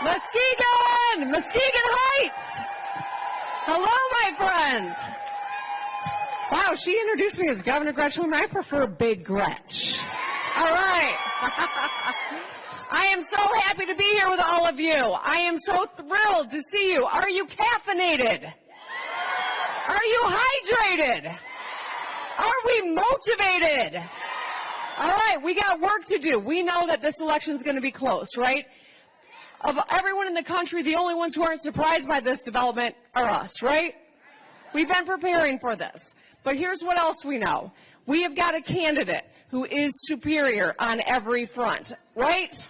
Muskegon Heights. Hello, my friends. Wow, she introduced me as Governor Gretchen Whitmer. I prefer Big Gretch. All right. I am so happy to be here with all of you. I am so thrilled to see you. Are you caffeinated? Are you hydrated? Are we motivated? All right, we got work to do. We know that this election is going to be close, right? Of everyone in the country, the only ones who aren't surprised by this development are us, right? We've been preparing for this. But here's what else we know. We have got a candidate who is superior on every front, right?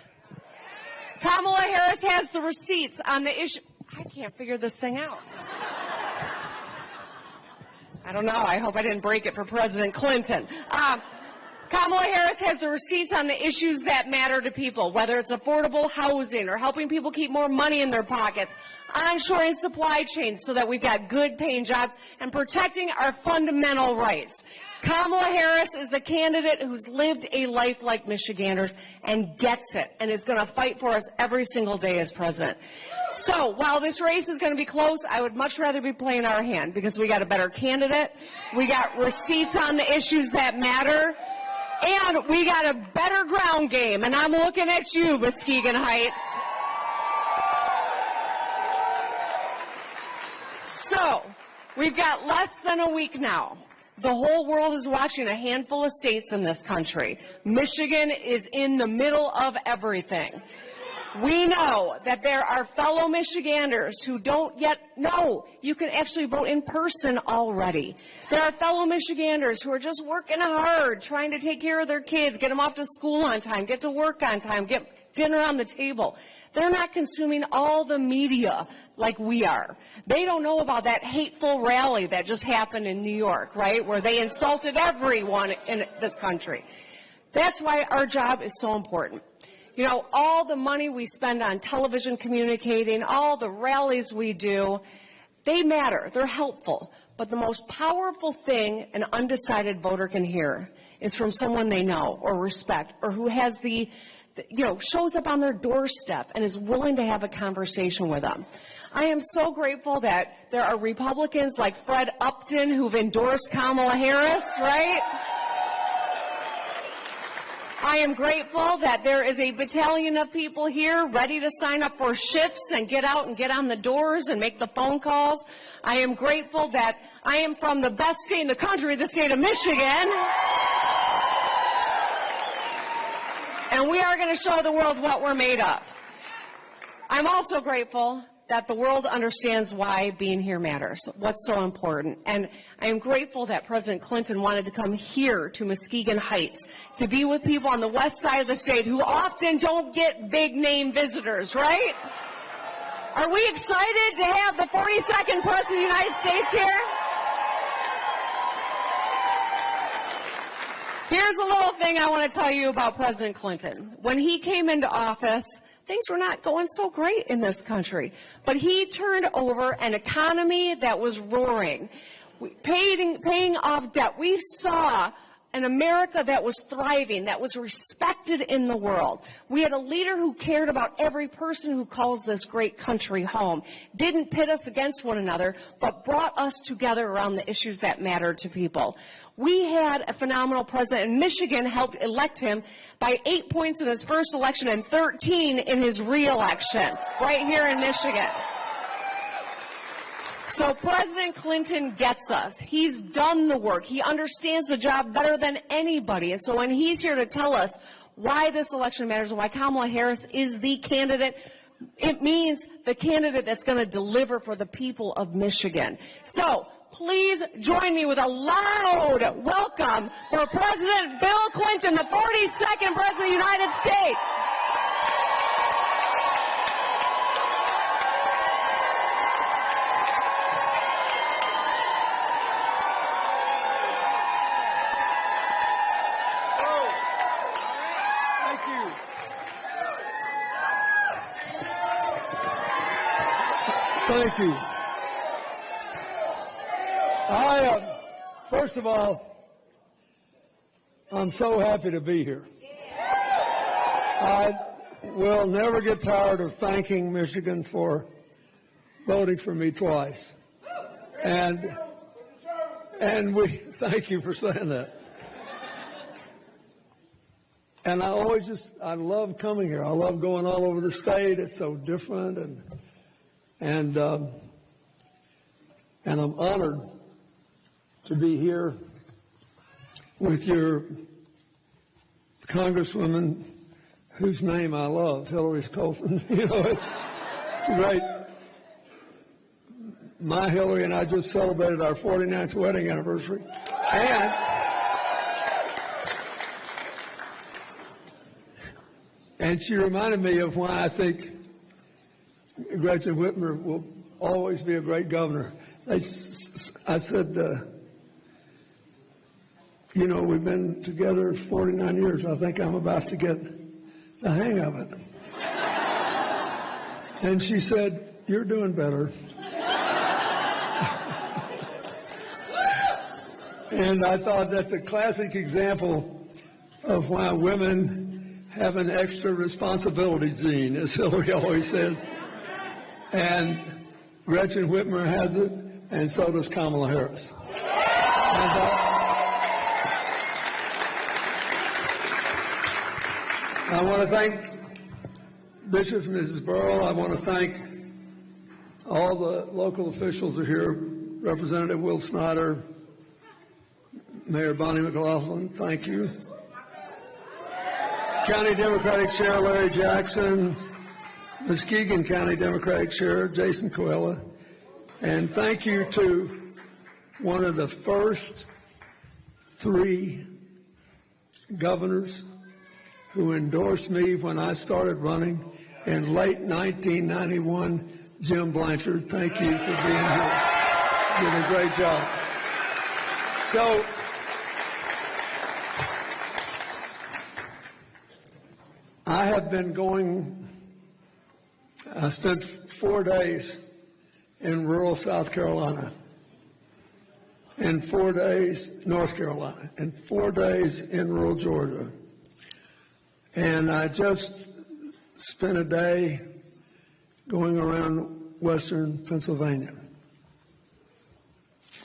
Kamala Harris has the receipts on the issue. I can't figure this thing out. I don't know. I hope I didn't break it for President Clinton. Kamala Harris has the receipts on the issues that matter to people, whether it's affordable housing or helping people keep more money in their pockets, onshoring supply chains so that we've got good paying jobs, and protecting our fundamental rights. Kamala Harris is the candidate who's lived a life like Michiganders and gets it and is going to fight for us every single day as president. So while this race is going to be close, I would much rather be playing our hand because we got a better candidate, we got receipts on the issues that matter, and we got a better ground game. And I'm looking at you, Muskegon Heights. So we've got less than a week now. The whole world is watching a handful of states in this country. Michigan is in the middle of everything. We know that there are fellow Michiganders who don't yet know you can actually vote in person already. There are fellow Michiganders who are just working hard, trying to take care of their kids, get them off to school on time, get to work on time, get dinner on the table. They're not consuming all the media like we are. They don't know about that hateful rally that just happened in New York, right, where they insulted everyone in this country. That's why our job is so important. You know, all the money we spend on television communicating, all the rallies we do, they matter. They're helpful. But the most powerful thing an undecided voter can hear is from someone they know or respect or who has shows up on their doorstep and is willing to have a conversation with them. I am so grateful that there are Republicans like Fred Upton who've endorsed Kamala Harris, right? I am grateful that there is a battalion of people here ready to sign up for shifts and get out and get on the doors and make the phone calls. I am grateful that I am from the best state in the country, the state of Michigan. And we are going to show the world what we're made of. I'm also grateful that the world understands why being here matters, what's so important. And I am grateful that President Clinton wanted to come here to Muskegon Heights to be with people on the west side of the state who often don't get big-name visitors, right? Are we excited to have the 42nd President of the United States here? Here's a little thing I want to tell you about President Clinton. When he came into office, things were not going so great in this country. But he turned over an economy that was roaring, paying off debt. We saw an America that was thriving, that was respected in the world. We had a leader who cared about every person who calls this great country home, didn't pit us against one another, but brought us together around the issues that mattered to people. We had a phenomenal president, and Michigan helped elect him by 8 points in his first election and 13 in his re-election, right here in Michigan. So President Clinton gets us. He's done the work. He understands the job better than anybody. And so when he's here to tell us why this election matters and why Kamala Harris is the candidate, it means the candidate that's going to deliver for the people of Michigan. So please join me with a loud welcome for President Bill Clinton, the 42nd President of the United States. Thank you. First of all, I'm so happy to be here. will never get tired of thanking Michigan for voting for me twice. And we thank you for saying that. And I love coming here. I love going all over the state. It's so different, and I'm honored to be here with your Congresswoman, whose name I love, Hillary Colson. You know, it's great. My Hillary and I just celebrated our 49th wedding anniversary, and she reminded me of why I think Gretchen Whitmer will always be a great governor. I said, you know, we've been together 49 years. I think I'm about to get the hang of it. And she said, you're doing better. And I thought that's a classic example of why women have an extra responsibility gene, as Hillary always says. And Gretchen Whitmer has it, and so does Kamala Harris. I want to thank Bishop and Mrs. Burrow. I want to thank all the local officials who are here, Representative Will Snyder, Mayor Bonnie McLaughlin, thank you. County Democratic Chair Larry Jackson, Muskegon County Democratic Chair Jason Coella, and thank you to one of the first 3 governors who endorsed me when I started running in late 1991, Jim Blanchard. Thank you for being here. You did a great job. So, I spent 4 days in rural South Carolina, and 4 days North Carolina, and 4 days in rural Georgia. And I just spent a day going around western Pennsylvania.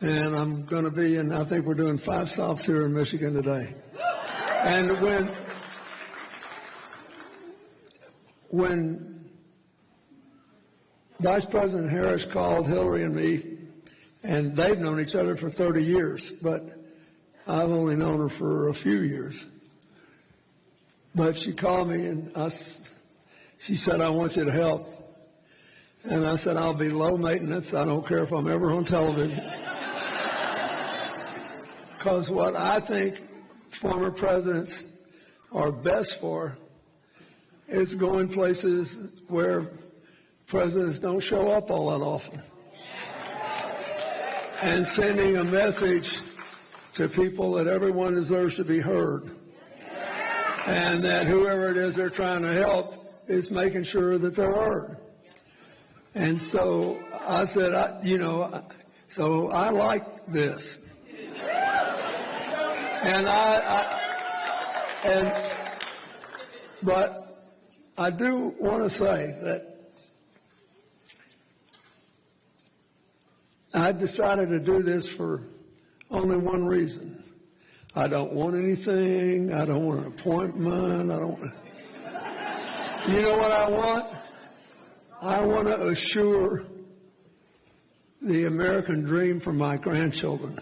And I'm going to be I think we're doing 5 stops here in Michigan today. And when Vice President Harris called Hillary and me, and they've known each other for 30 years, but I've only known her for a few years. But she called me and she said, I want you to help. And I said, I'll be low maintenance. I don't care if I'm ever on television. Because what I think former presidents are best for is going places where presidents don't show up all that often. And sending a message to people that everyone deserves to be heard. And that whoever it is they're trying to help is making sure that they're heard. And so I said, so I like this. But I do want to say that I decided to do this for only one reason. I don't want anything. I don't want an appointment. You know what I want? I want to assure the American dream for my grandchildren.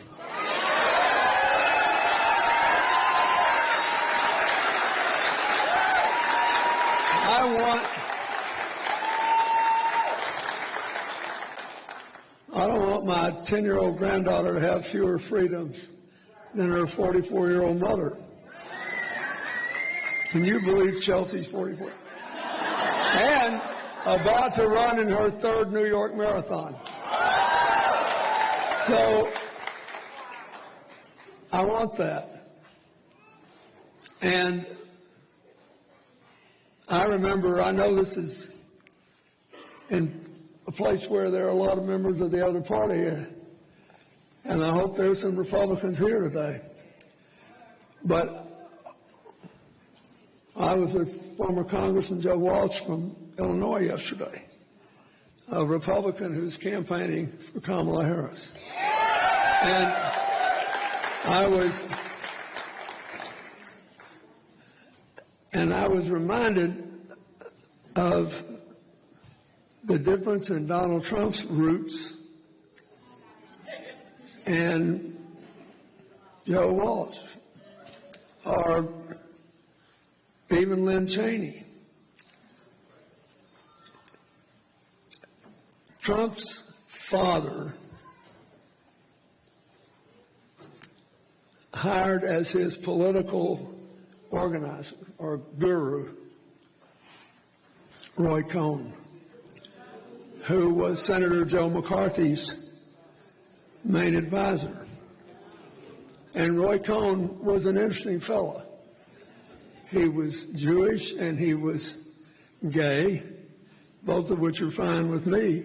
I don't want my 10-year-old granddaughter to have fewer freedoms than her 44-year-old mother. Can you believe Chelsea's 44? And about to run in her 3rd New York Marathon. So I want that. And I know this is in a place where there are a lot of members of the other party, and I hope there's some Republicans here today. But I was with former Congressman Joe Walsh from Illinois yesterday, a Republican who's campaigning for Kamala Harris. And I was reminded of the difference in Donald Trump's roots and Joe Walsh, or even Lynn Cheney. Trump's father hired as his political organizer or guru Roy Cohn, who was Senator Joe McCarthy's main advisor. And Roy Cohn was an interesting fellow. He was Jewish and he was gay, both of which are fine with me.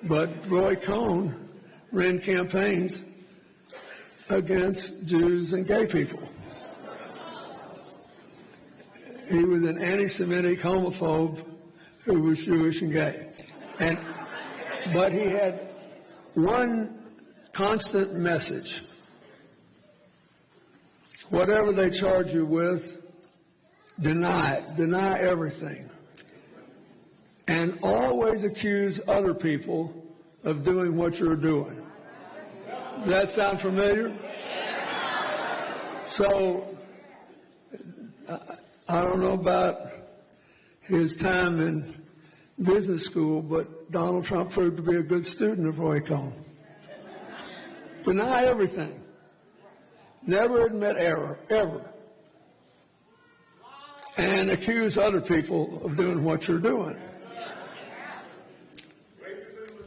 But Roy Cohn ran campaigns against Jews and gay people. He was an anti-Semitic homophobe who was Jewish and gay. But he had one constant message. Whatever they charge you with, deny it. Deny everything. And always accuse other people of doing what you're doing. Does that sound familiar? So, I don't know about his time in business school, but Donald Trump proved to be a good student of Roy Cohn. Deny everything. Never admit error, ever. And accuse other people of doing what you're doing.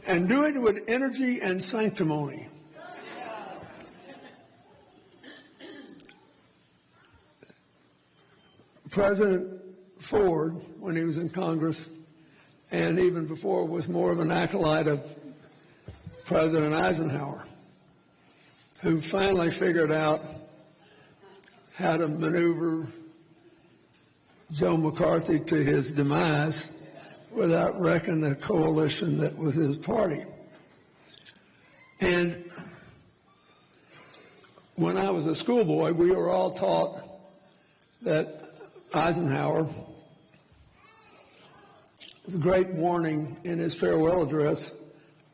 And do it with energy and sanctimony. President Ford, when he was in Congress, and even before, was more of an acolyte of President Eisenhower, who finally figured out how to maneuver Joe McCarthy to his demise without wrecking the coalition that was his party. And when I was a schoolboy, we were all taught that Eisenhower, the great warning in his farewell address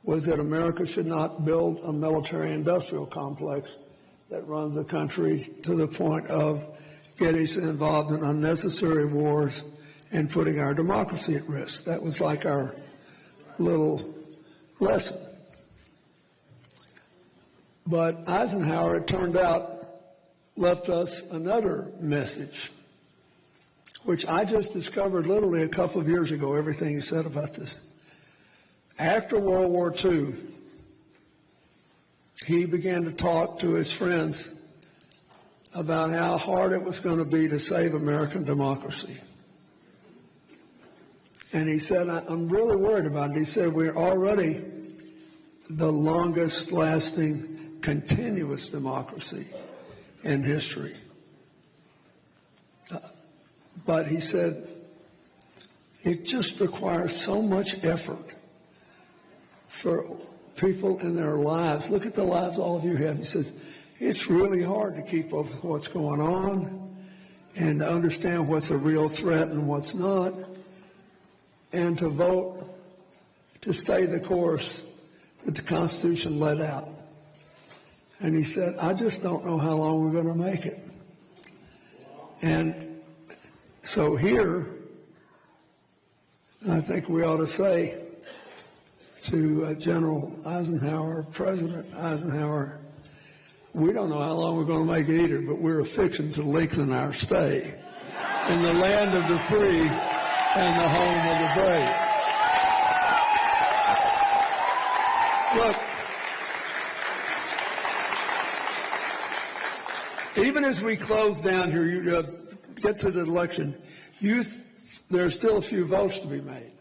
was that America should not build a military-industrial complex that runs the country to the point of getting us involved in unnecessary wars and putting our democracy at risk. That was like our little lesson. But Eisenhower, it turned out, left us another message, which I just discovered literally a couple of years ago, everything he said about this. After World War II, he began to talk to his friends about how hard it was going to be to save American democracy. And he said, I'm really worried about it. He said, we're already the longest lasting continuous democracy in history. But he said, it just requires so much effort for people in their lives. Look at the lives all of you have. He says, it's really hard to keep up with what's going on and to understand what's a real threat and what's not, and to vote to stay the course that the Constitution laid out. And he said, I just don't know how long we're going to make it. And so here, I think we ought to say to General Eisenhower, President Eisenhower, we don't know how long we're going to make it either, but we're fixing to lengthen our stay in the land of the free and the home of the brave. Look, even as we close down here, you get to the election, there's still a few votes to be made.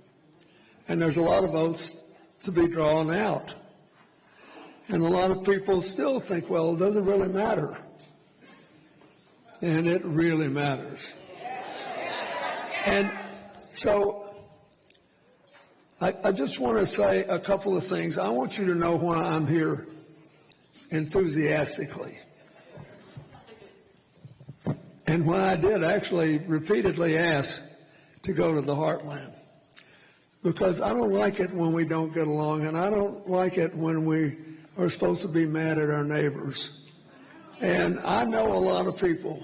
And there's a lot of votes to be drawn out. And a lot of people still think, well, it doesn't really matter. And it really matters. And so I just want to say a couple of things. I want you to know why I'm here enthusiastically. And why I did actually repeatedly ask to go to the Heartland. Because I don't like it when we don't get along, and I don't like it when we are supposed to be mad at our neighbors. And I know a lot of people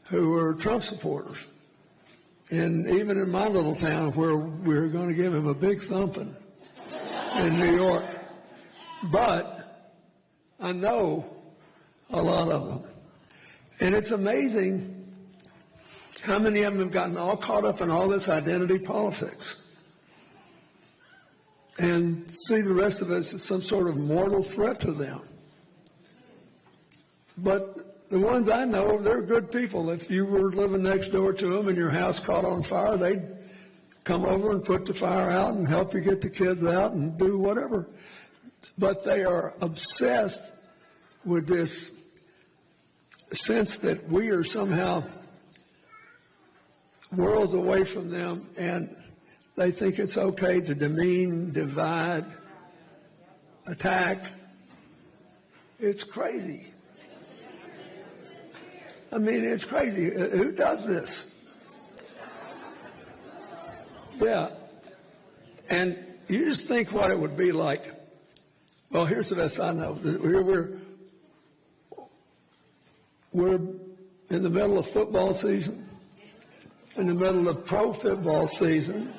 who are Trump supporters. And even in my little town where we're going to give him a big thumping in New York. But I know a lot of them. And it's amazing how many of them have gotten all caught up in all this identity politics and see the rest of us as some sort of mortal threat to them. But the ones I know, they're good people. If you were living next door to them and your house caught on fire, they'd come over and put the fire out and help you get the kids out and do whatever. But they are obsessed with this sense that we are somehow worlds away from them, and they think it's okay to demean, divide, attack. It's crazy. I mean, it's crazy. Who does this? Yeah. And you just think what it would be like. Well, here's the best I know. We're in the middle of football season, in the middle of pro football season.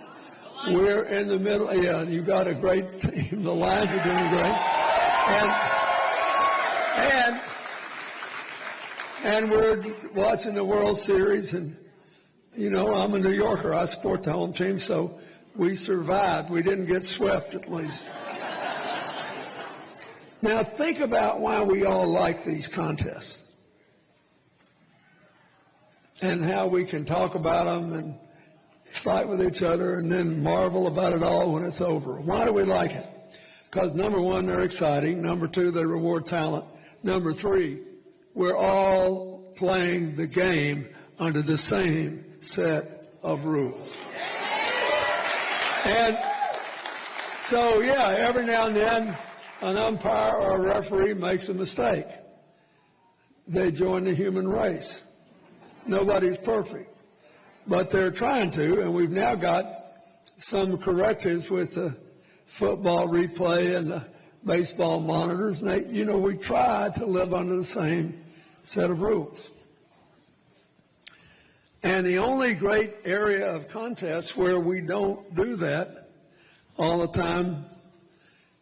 We're in the middle, yeah, you got a great team. The Lions are doing great. And we're watching the World Series, and, you know, I'm a New Yorker. I support the home team, so we survived. We didn't get swept, at least. Now, think about why we all like these contests and how we can talk about them and fight with each other and then marvel about it all when it's over. Why do we like it? Because, number one, they're exciting. Number two, they reward talent. Number three, we're all playing the game under the same set of rules. And so, yeah, every now and then an umpire or a referee makes a mistake. They join the human race. Nobody's perfect. But they're trying to, and we've now got some correctives with the football replay and the baseball monitors. And they, you know, we try to live under the same set of rules. And the only great area of contest where we don't do that all the time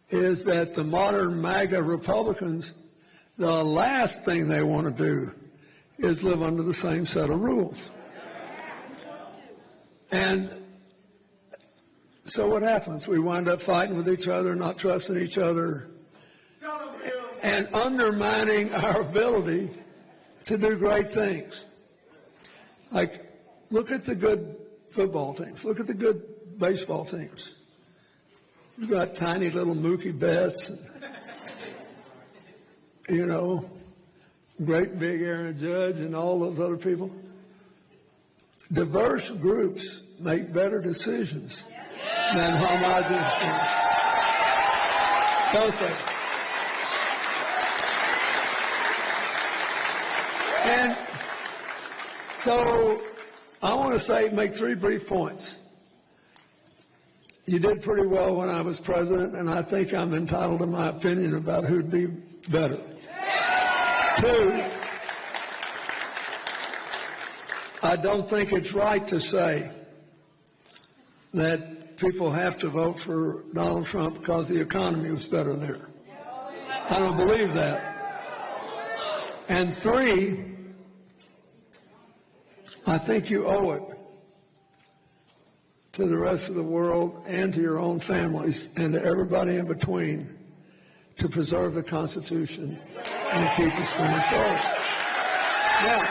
is that the modern MAGA Republicans, the last thing they want to do is live under the same set of rules. And so what happens? We wind up fighting with each other, not trusting each other, and undermining our ability to do great things. Like, look at the good football teams. Look at the good baseball teams. You've got tiny little Mookie Betts, and, you know, great big Aaron Judge and all those other people. Diverse groups make better decisions than homogeneous groups. Don't they? And so I want to make three brief points. You did pretty well when I was president, and I think I'm entitled to my opinion about who'd be better. Two, I don't think it's right to say that people have to vote for Donald Trump because the economy was better there. I don't believe that. And three, I think you owe it to the rest of the world and to your own families and to everybody in between to preserve the Constitution and keep us moving forward. Now,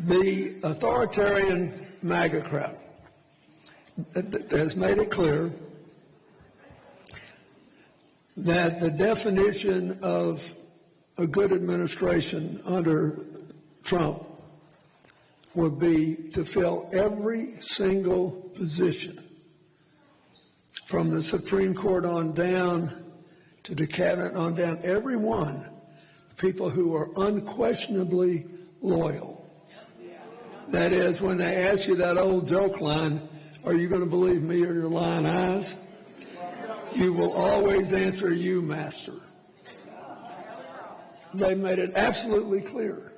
the authoritarian MAGA crowd has made it clear that the definition of a good administration under Trump would be to fill every single position, from the Supreme Court on down to the cabinet on down, every one, people who are unquestionably loyal. That is, when they ask you that old joke line, are you going to believe me or your lying eyes? You will always answer, you, master. They made it absolutely clear.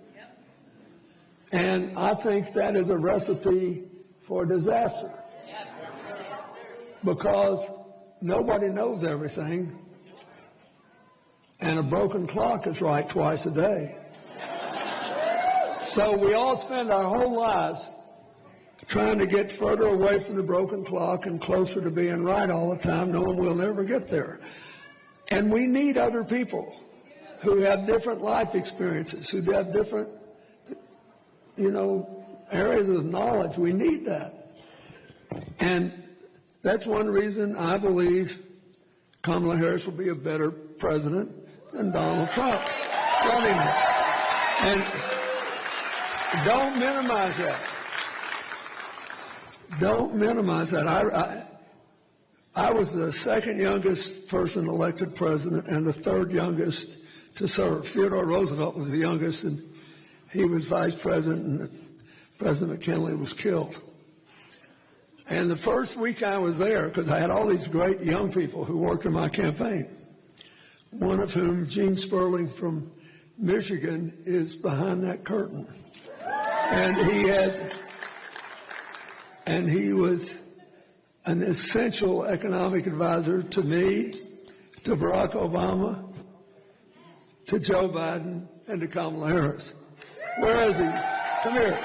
And I think that is a recipe for disaster. Because nobody knows everything, and a broken clock is right twice a day. So we all spend our whole lives trying to get further away from the broken clock and closer to being right all the time, knowing we'll never get there. And we need other people who have different life experiences, who have different, areas of knowledge. We need that. And that's one reason I believe Kamala Harris will be a better president than Donald Trump running it. And don't minimize that. Don't minimize that. I was the second youngest person elected president and the third youngest to serve. Theodore Roosevelt was the youngest, and he was vice president, and President McKinley was killed. And the first week I was there, because I had all these great young people who worked in my campaign, one of whom, Gene Sperling from Michigan, is behind that curtain. And he was an essential economic advisor to me, to Barack Obama, to Joe Biden, and to Kamala Harris. Where is he? Come here.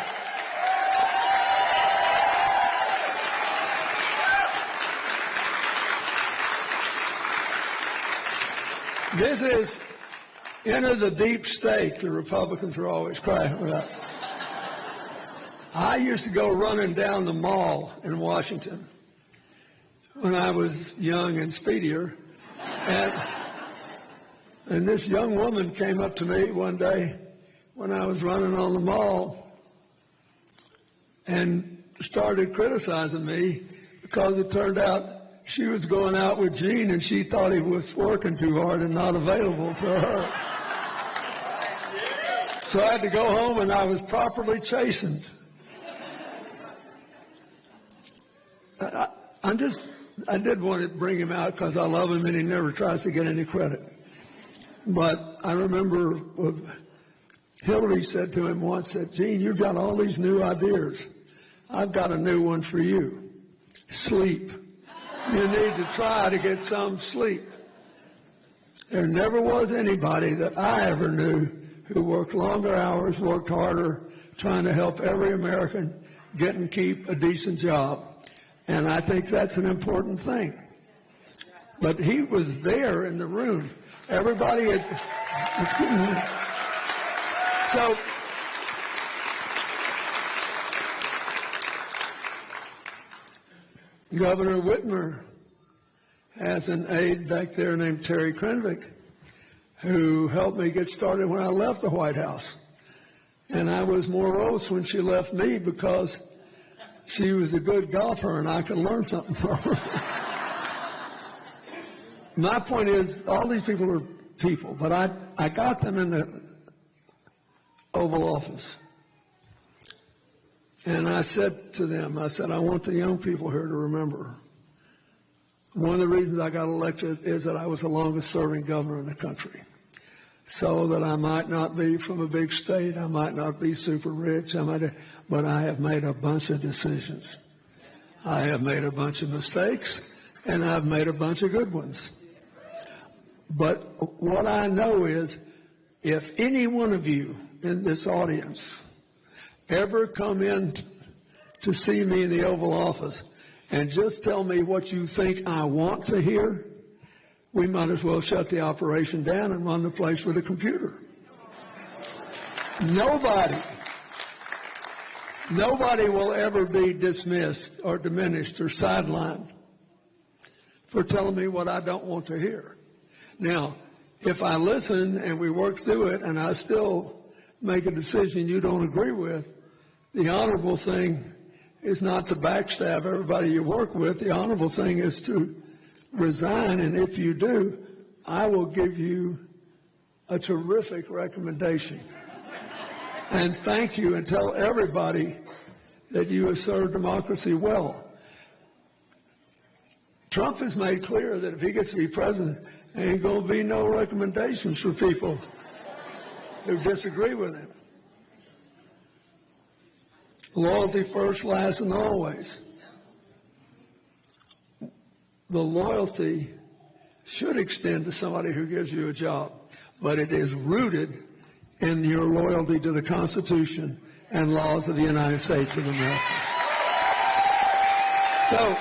This is enter the deep state the Republicans are always crying about. I used to go running down the mall in Washington when I was young and speedier. And this young woman came up to me one day when I was running on the mall and started criticizing me because it turned out she was going out with Gene and she thought he was working too hard and not available to her. So I had to go home and I was properly chastened. I did want to bring him out because I love him and he never tries to get any credit. But I remember Hillary said to him once that, Gene, you've got all these new ideas. I've got a new one for you. Sleep. You need to try to get some sleep. There never was anybody that I ever knew who worked longer hours, worked harder, trying to help every American get and keep a decent job. And I think that's an important thing. But he was there in the room. Everybody had, so Governor Whitmer has an aide back there named Terry Krenvik who helped me get started when I left the White House. And I was morose when she left me because she was a good golfer and I could learn something from her. My point is, all these people are people, but I got them in the Oval Office. And I said to them, I want the young people here to remember. One of the reasons I got elected is that I was the longest serving governor in the country. So that I might not be from a big state, I might not be super rich, but I have made a bunch of decisions. I have made a bunch of mistakes, and I've made a bunch of good ones. But what I know is, if any one of you in this audience ever come in to see me in the Oval Office and just tell me what you think I want to hear, we might as well shut the operation down and run the place with a computer. Nobody will ever be dismissed or diminished or sidelined for telling me what I don't want to hear. Now, if I listen and we work through it and I still make a decision you don't agree with, the honorable thing is not to backstab everybody you work with. The honorable thing is to resign, and if you do, I will give you a terrific recommendation. And thank you, and tell everybody that you have served democracy well. Trump has made clear that if he gets to be president, there ain't going to be no recommendations for people who disagree with him. Loyalty first, last, and always. The loyalty should extend to somebody who gives you a job, but it is rooted in your loyalty to the Constitution and laws of the United States of America. So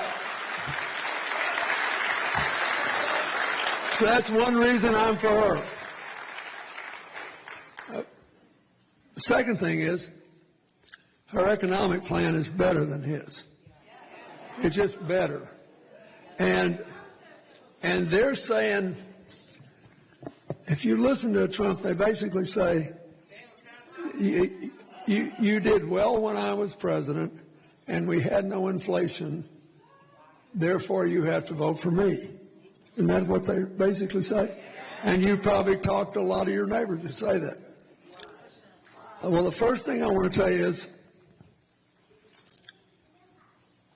that's one reason I'm for her. The second thing is, her economic plan is better than his. It's just better. And they're saying, if you listen to Trump, they basically say, you did well when I was president, and we had no inflation, therefore you have to vote for me. Isn't that what they basically say? And you probably talked to a lot of your neighbors who say that. Well, the first thing I want to tell you is,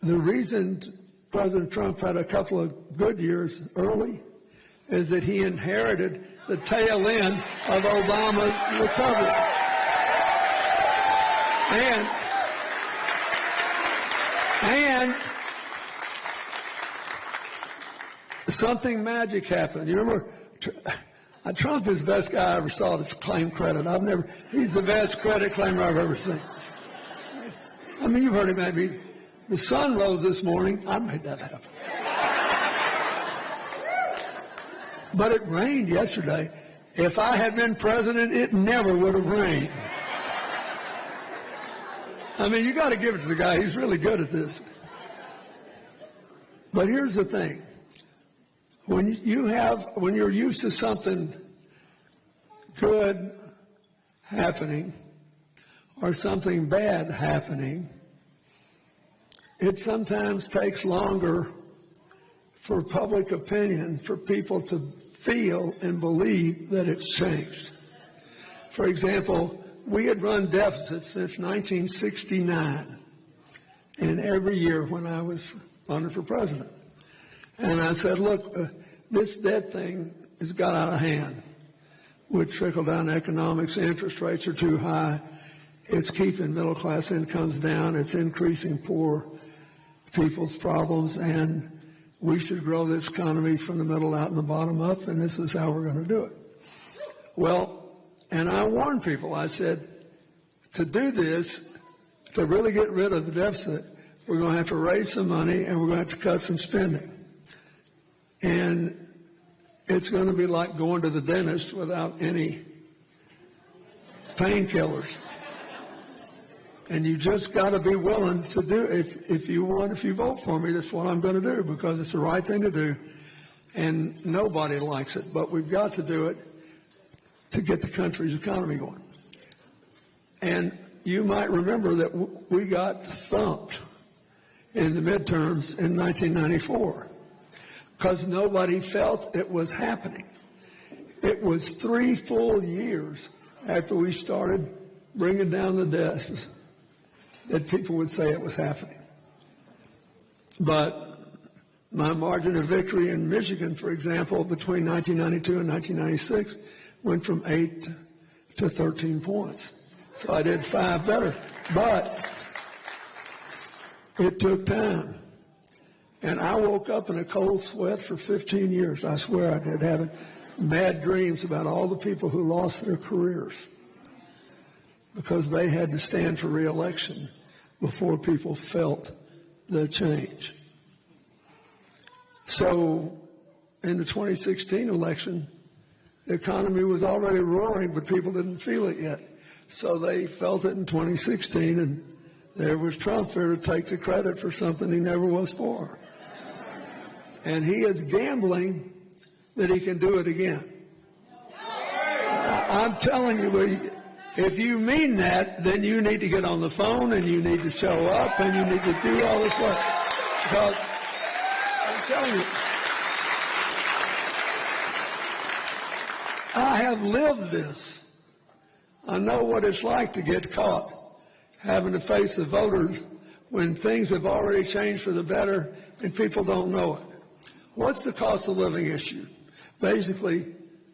the reason President Trump had a couple of good years early is that he inherited the tail end of Obama's recovery. And something magic happened. You remember, Trump is the best guy I ever saw to claim credit. He's the best credit claimer I've ever seen. I mean, you've heard him. I mean, the sun rose this morning. I made that happen. But it rained yesterday. If I had been president, it never would have rained. I mean, you got to give it to the guy. He's really good at this. But here's the thing. When you're used to something good happening or something bad happening, it sometimes takes longer for public opinion, for people to feel and believe that it's changed. For example, we had run deficits since 1969, and every year when I was running for president. And I said, look, this debt thing has got out of hand with trickle-down economics. Interest rates are too high. It's keeping middle-class incomes down. It's increasing poor people's problems, and we should grow this economy from the middle out and the bottom up, and this is how we're going to do it. Well, and I warned people. I said, to do this, to really get rid of the deficit, we're going to have to raise some money, and we're going to have to cut some spending. And it's going to be like going to the dentist without any painkillers. And you just got to be willing to do it. If you vote for me, that's what I'm going to do, because it's the right thing to do. And nobody likes it, but we've got to do it to get the country's economy going. And you might remember that we got thumped in the midterms in 1994 because nobody felt it was happening. It was 3 full years after we started bringing down the deficit that people would say it was happening. But my margin of victory in Michigan, for example, between 1992 and 1996 went from 8 to 13 points. So I did 5 better. But it took time. And I woke up in a cold sweat for 15 years. I swear I did, having bad dreams about all the people who lost their careers because they had to stand for re-election before people felt the change. So in the 2016 election, the economy was already roaring, but people didn't feel it yet. So they felt it in 2016, and there was Trump there to take the credit for something he never was for. And he is gambling that he can do it again. I'm telling you, if you mean that, then you need to get on the phone and you need to show up and you need to do all this work. Because I'm telling you, I have lived this. I know what it's like to get caught having to face the voters when things have already changed for the better and people don't know it. What's the cost of living issue? Basically,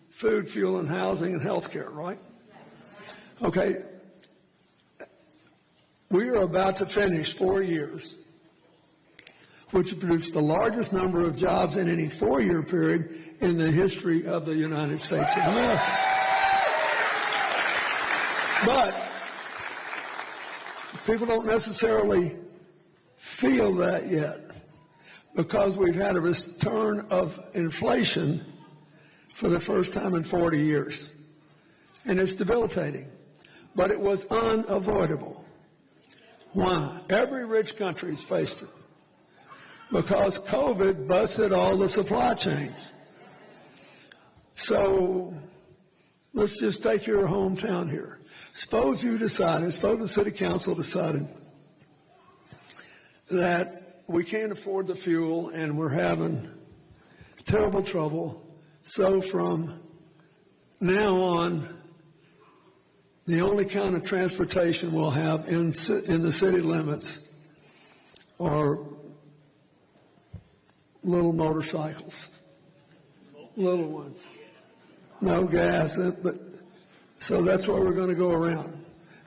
food, fuel, and housing and health care, right? Okay. We are about to finish 4 years, which produced the largest number of jobs in any 4-year period in the history of the United States of America. But people don't necessarily feel that yet because we've had a return of inflation for the first time in 40 years. And it's debilitating. But it was unavoidable. Why? Every rich country has faced it. Because COVID busted all the supply chains. So let's just take your hometown here. Suppose you decided, suppose the city council decided that we can't afford the fuel and we're having terrible trouble. So from now on, the only kind of transportation we'll have in the city limits are little motorcycles, little ones, no gas, but so that's where we're going to go around.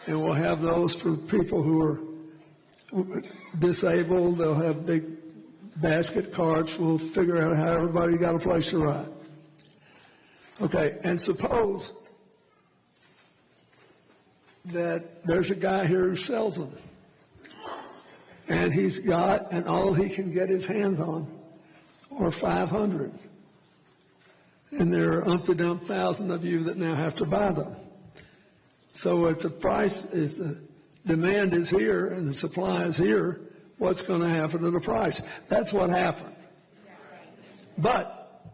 And we'll have those for people who are disabled. They'll have big basket carts. We'll figure out how everybody got a place to ride. Okay, and suppose that there's a guy here who sells them. And he's got, and all he can get his hands on are 500. And there are umpty-dump thousand of you that now have to buy them. So if the price is, the demand is here and the supply is here, what's going to happen to the price? That's what happened. But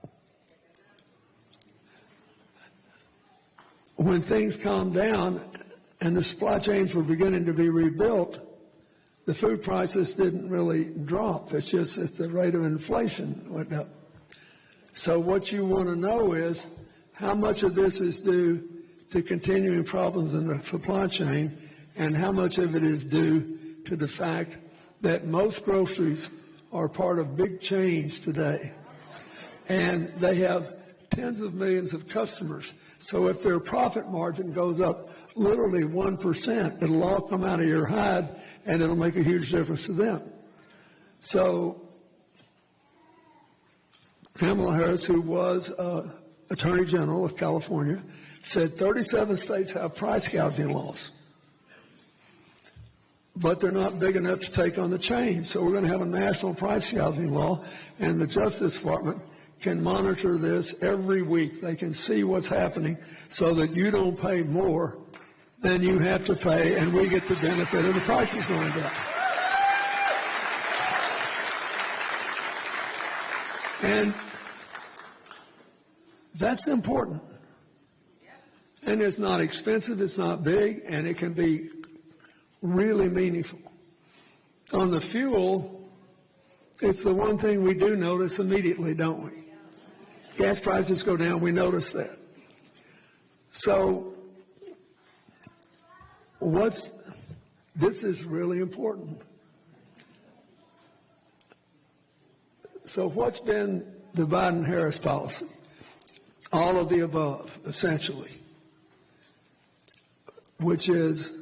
when things calmed down and the supply chains were beginning to be rebuilt, the food prices didn't really drop. It's just that the rate of inflation went up. So what you want to know is how much of this is due to continuing problems in the supply chain and how much of it is due to the fact that most groceries are part of big chains today. And they have tens of millions of customers. So if their profit margin goes up literally 1%, it'll all come out of your hide and it'll make a huge difference to them. So Kamala Harris, who was Attorney General of California, said 37 states have price gouging laws. But they're not big enough to take on the chain. So we're going to have a national price gouging law, and the Justice Department can monitor this every week. They can see what's happening so that you don't pay more than you have to pay, and we get the benefit of the prices going down. And that's important. And it's not expensive, it's not big, and it can be really meaningful. On the fuel, it's the one thing we do notice immediately, don't we? Gas prices go down, we notice that. So this is really important. So what's been the Biden-Harris policy? All of the above, essentially, which is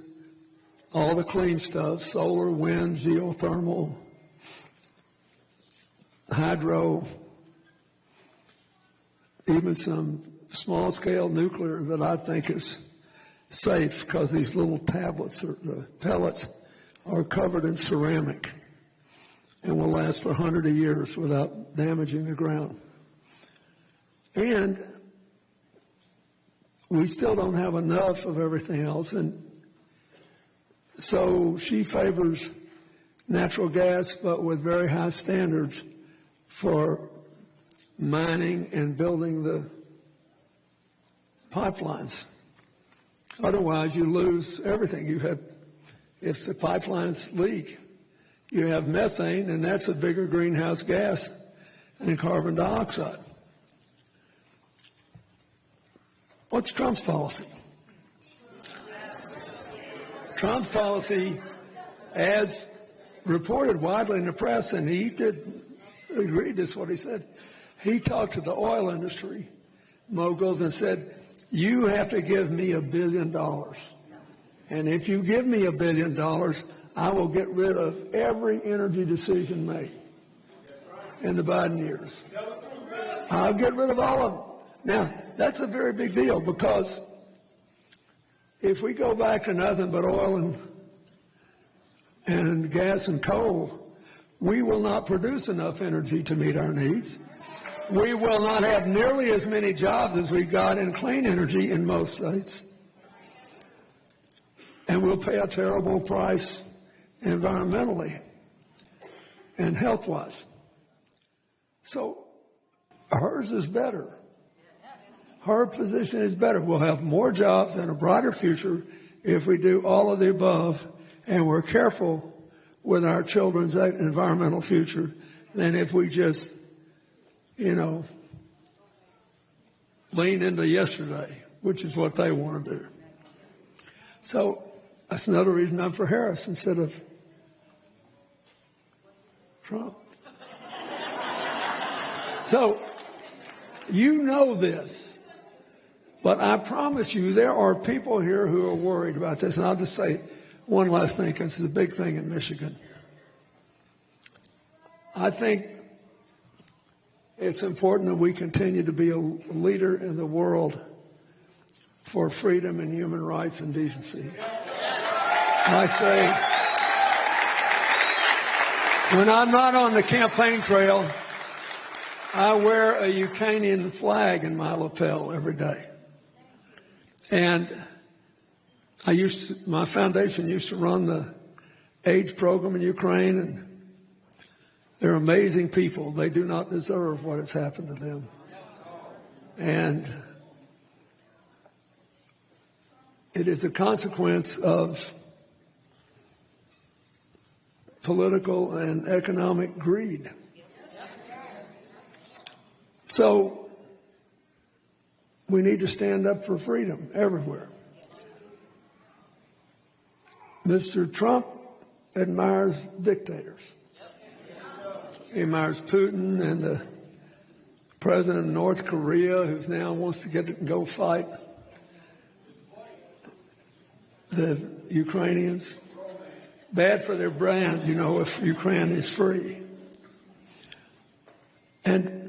all the clean stuff, solar, wind, geothermal, hydro, even some small-scale nuclear that I think is safe because these little tablets or the pellets are covered in ceramic and will last for hundreds of years without damaging the ground. And we still don't have enough of everything else, and so she favors natural gas, but with very high standards for mining and building the pipelines. Otherwise, you lose everything. If the pipelines leak, you have methane, and that's a bigger greenhouse gas than carbon dioxide. What's Trump's policy? Trump's policy, as reported widely in the press, and he did agree, this is what he said. He talked to the oil industry moguls and said, you have to give me $1 billion. And if you give me $1 billion, I will get rid of every energy decision made in the Biden years. I'll get rid of all of them. Now, that's a very big deal, because if we go back to nothing but oil and gas and coal, we will not produce enough energy to meet our needs. We will not have nearly as many jobs as we've got in clean energy in most states. And we'll pay a terrible price environmentally and health-wise. So hers is better. Her position is better. We'll have more jobs and a brighter future if we do all of the above, and we're careful with our children's environmental future than if we just, lean into yesterday, which is what they want to do. So that's another reason I'm for Harris instead of Trump. So you know this, but I promise you there are people here who are worried about this. And I'll just say one last thing, because it's a big thing in Michigan. I think it's important that we continue to be a leader in the world for freedom and human rights and decency. I say, when I'm not on the campaign trail, I wear a Ukrainian flag in my lapel every day. And my foundation used to run the AIDS program in Ukraine, and they're amazing people. They do not deserve what has happened to them. And it is a consequence of political and economic greed. So we need to stand up for freedom everywhere. Mr. Trump admires dictators. He admires Putin and the president of North Korea, who now wants to go fight the Ukrainians. Bad for their brand, if Ukraine is free. And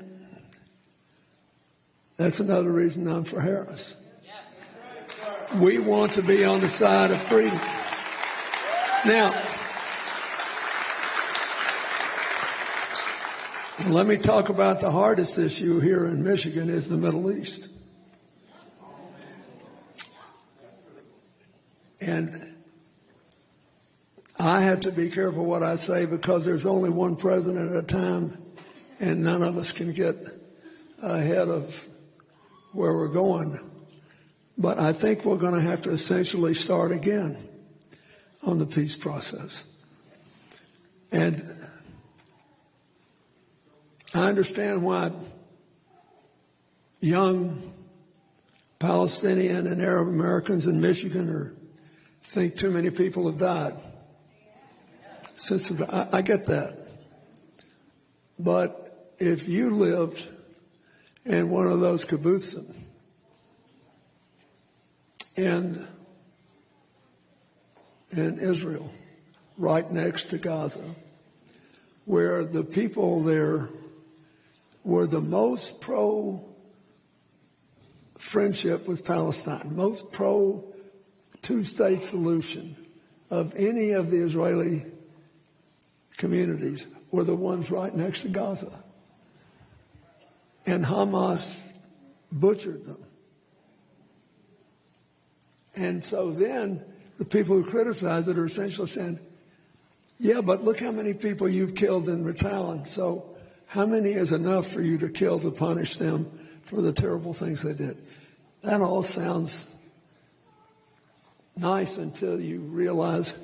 that's another reason I'm for Harris. We want to be on the side of freedom. Now, let me talk about the hardest issue here in Michigan is the Middle East. And I have to be careful what I say, because there's only one president at a time, and none of us can get ahead of where we're going. But I think we're going to have to essentially start again on the peace process. And I understand why young Palestinian and Arab Americans in Michigan think too many people have died. I get that. But if you lived in one of those kibbutzim in Israel, right next to Gaza, where the people there were the most pro-friendship with Palestine, most pro-two-state solution of any of the Israeli communities, were the ones right next to Gaza. And Hamas butchered them. And so then the people who criticize it are essentially saying, yeah, but look how many people you've killed in Ritalin. So how many is enough for you to kill to punish them for the terrible things they did? That all sounds nice until you realize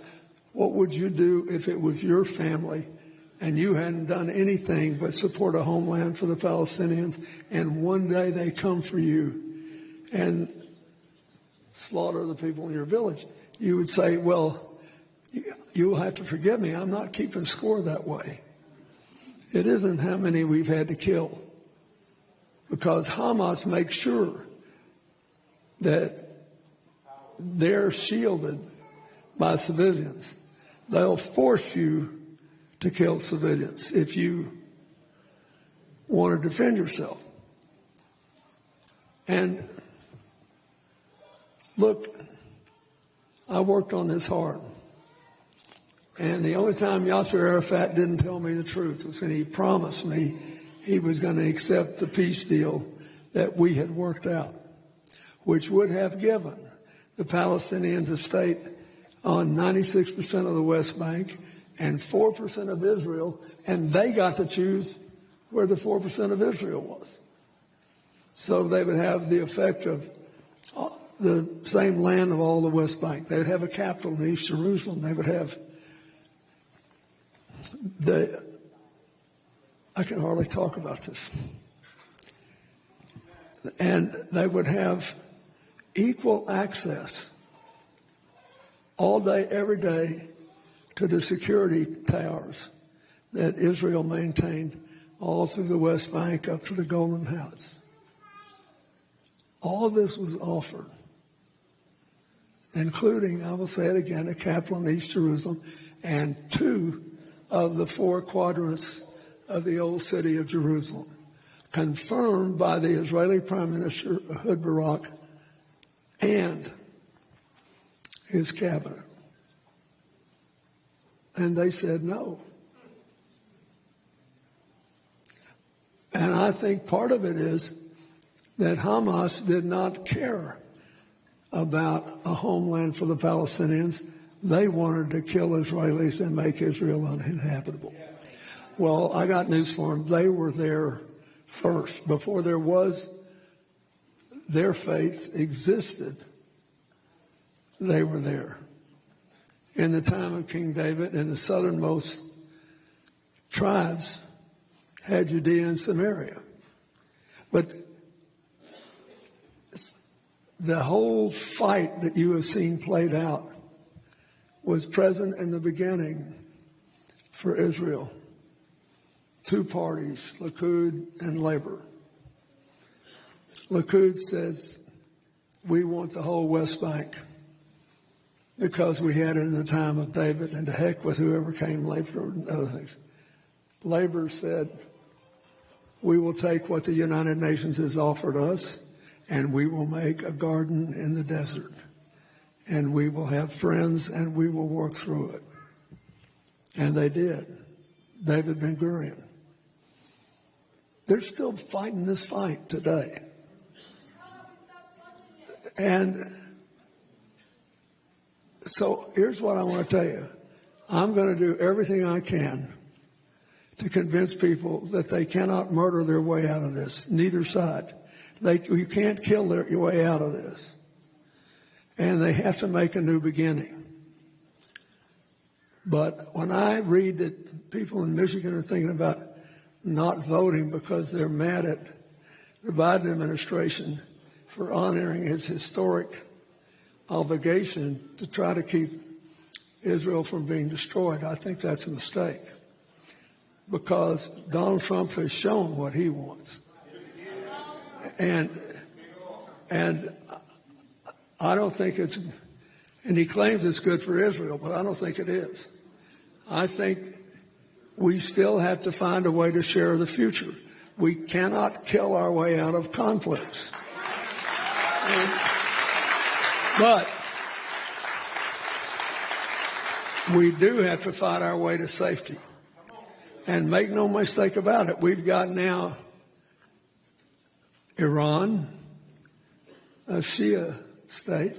what would you do if it was your family and you hadn't done anything but support a homeland for the Palestinians, and one day they come for you and slaughter the people in your village. You would say, well, you'll have to forgive me. I'm not keeping score that way. It isn't how many we've had to kill, because Hamas makes sure that they're shielded by civilians. They'll force you to kill civilians if you want to defend yourself. And look, I worked on this hard. And the only time Yasser Arafat didn't tell me the truth was when he promised me he was going to accept the peace deal that we had worked out, which would have given the Palestinians a state on 96% of the West Bank and 4% of Israel, and they got to choose where the 4% of Israel was. So they would have the effect of the same land of all the West Bank. They would have a capital in East Jerusalem. They would have I can hardly talk about this. And they would have equal access all day, every day, to the security towers that Israel maintained all through the West Bank up to the Golden Heights. All this was offered, including, I will say it again, a capital in East Jerusalem and 2 of the 4 quadrants of the old city of Jerusalem, confirmed by the Israeli Prime Minister Ehud Barak and his cabinet. And they said no. And I think part of it is that Hamas did not care about a homeland for the Palestinians. They wanted to kill Israelis and make Israel uninhabitable. Well, I got news for them. They were there first. Before there was, their faith existed, they were there. In the time of King David, and the southernmost tribes had Judea and Samaria. But the whole fight that you have seen played out was present in the beginning for Israel. 2 parties, Likud and Labor. Likud says, we want the whole West Bank because we had it in the time of David, and to heck with whoever came later and other things. Labor said, we will take what the United Nations has offered us, and we will make a garden in the desert, and we will have friends, and we will work through it. And they did. David Ben-Gurion. They're still fighting this fight today. And so here's what I want to tell you. I'm going to do everything I can to convince people that they cannot murder their way out of this, neither side. You can't kill your way out of this. And they have to make a new beginning. But when I read that people in Michigan are thinking about not voting because they're mad at the Biden administration for honoring its historic obligation to try to keep Israel from being destroyed, I think that's a mistake. Because Donald Trump has shown what he wants. And I don't think it's, and he claims it's good for Israel, but I don't think it is. I think we still have to find a way to share the future. We cannot kill our way out of conflicts. But we do have to fight our way to safety. And make no mistake about it, we've got now Iran, a Shia state,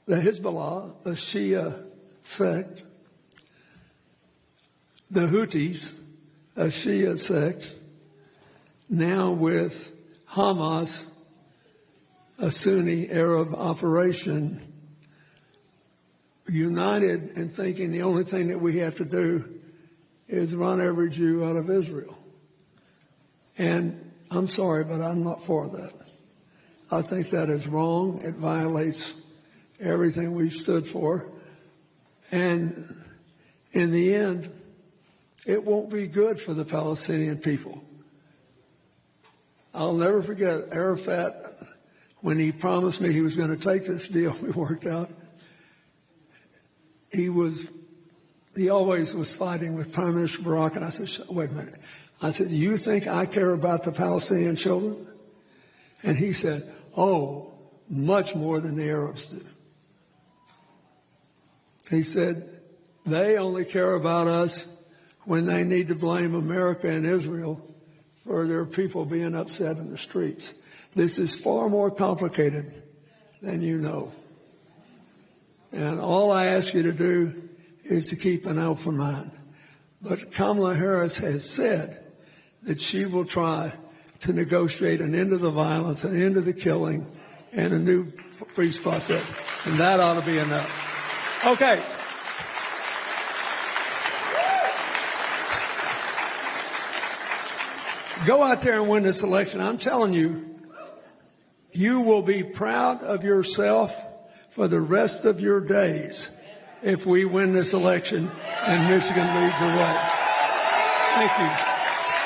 the Hezbollah, a Shia sect, the Houthis, a Shia sect, now with Hamas, a Sunni Arab operation, united in thinking the only thing that we have to do is run every Jew out of Israel. And I'm sorry, but I'm not for that. I think that is wrong. It violates everything we've stood for. And in the end, it won't be good for the Palestinian people. I'll never forget Arafat, when he promised me he was going to take this deal we worked out. He always was fighting with Prime Minister Barak, and I said, wait a minute. I said, do you think I care about the Palestinian children? And he said, oh, much more than the Arabs do. He said, they only care about us when they need to blame America and Israel for their people being upset in the streets. This is far more complicated than you know. And all I ask you to do is to keep an open mind. But Kamala Harris has said that she will try to negotiate an end to the violence, an end to the killing, and a new peace process. And that ought to be enough. Okay. Go out there and win this election. I'm telling you, you will be proud of yourself for the rest of your days if we win this election and Michigan leads the way. Thank you.